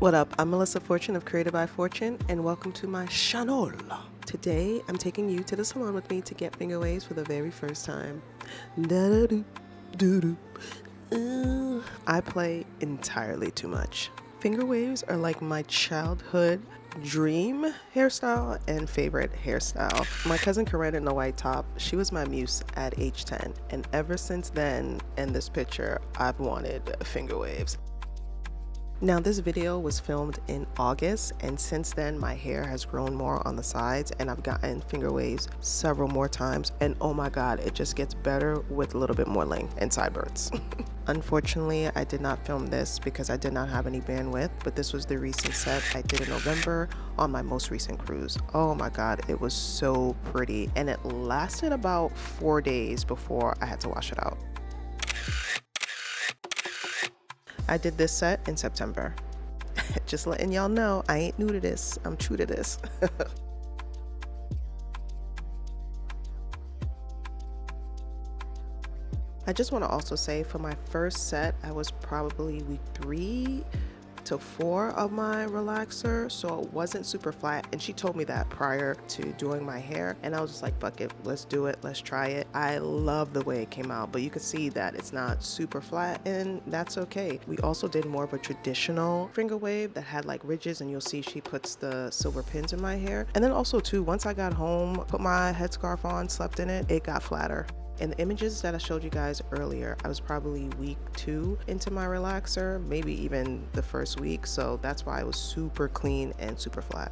What up? I'm Melissa Fortune of Created by Fortune, and welcome to my channel. Today, I'm taking you to the salon with me to get finger waves for the very first time. I play entirely too much. Finger waves are like my childhood dream hairstyle and favorite hairstyle. My cousin Corinne in the white top, she was my muse at age 10, and ever since then, in this picture, I've wanted finger waves. Now this video was filmed in August, and since then my hair has grown more on the sides and I've gotten finger waves several more times, and oh my god, it just gets better with a little bit more length and sideburns. Unfortunately, I did not film this because I did not have any bandwidth, but this was the recent set I did in November on my most recent cruise. Oh my god, it was so pretty, and it lasted about 4 days before I had to wash it out. I did this set in September. Just letting y'all know, I ain't new to this. I'm true to this. I just want to also say for my first set, I was probably week 3 to 4 of my relaxer, so it wasn't super flat, and she told me that prior to doing my hair, and I was just like, fuck it, let's do it, let's try it. I love the way it came out, but you can see that it's not super flat, and that's okay. We also did more of a traditional finger wave that had like ridges, and you'll see she puts the silver pins in my hair. And then also too, once I got home, put my headscarf on, slept in it, it got flatter. In the images that I showed you guys earlier, I was probably week 2 into my relaxer, maybe even the first week, so that's why it was super clean and super flat.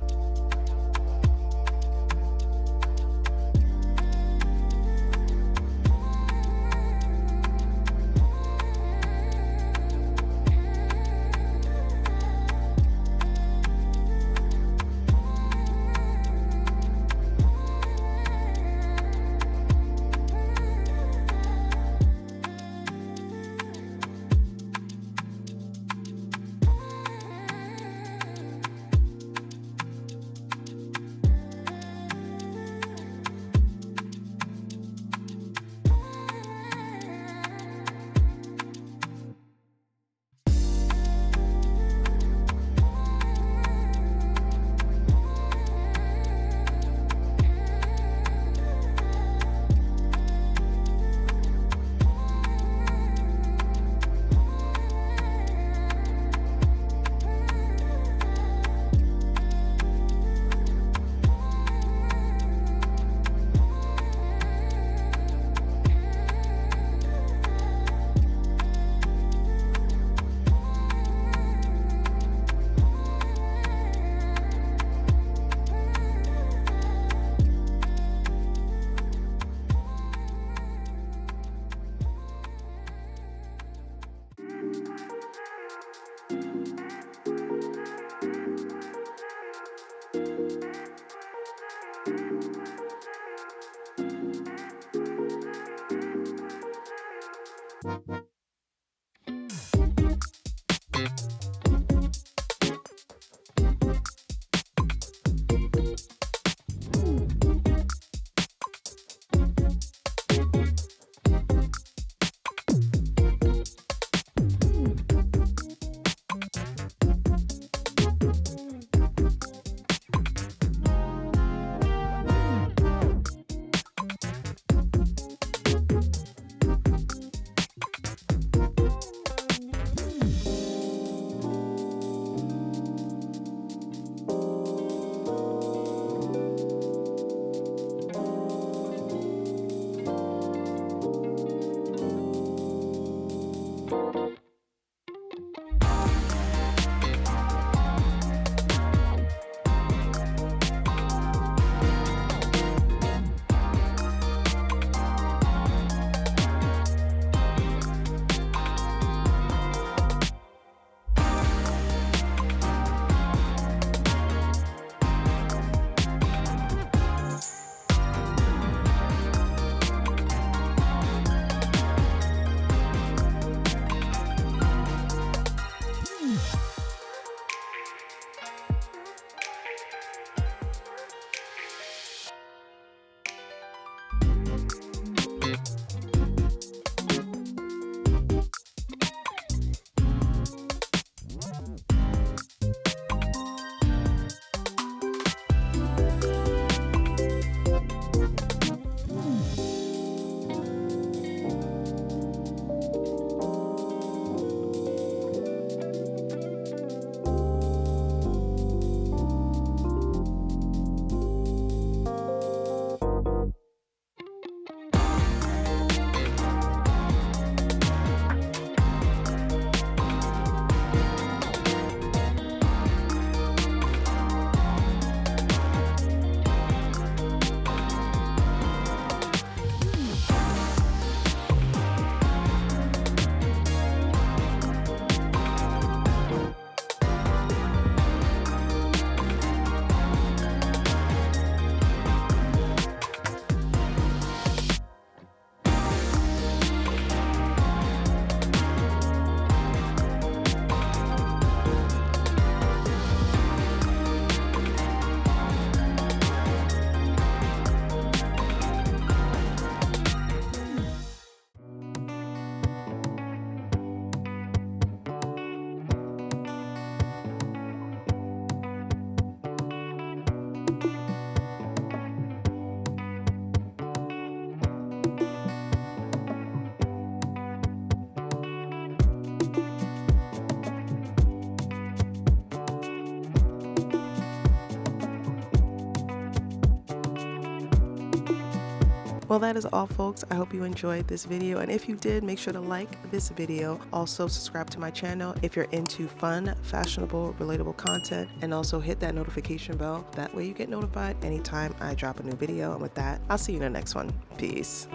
Well, that is all, folks. I hope you enjoyed this video, and if you did, make sure to like this video. Also subscribe to my channel if you're into fun, fashionable, relatable content, and also hit that notification bell. That way you get notified anytime I drop a new video. And with that, I'll see you in the next one. Peace.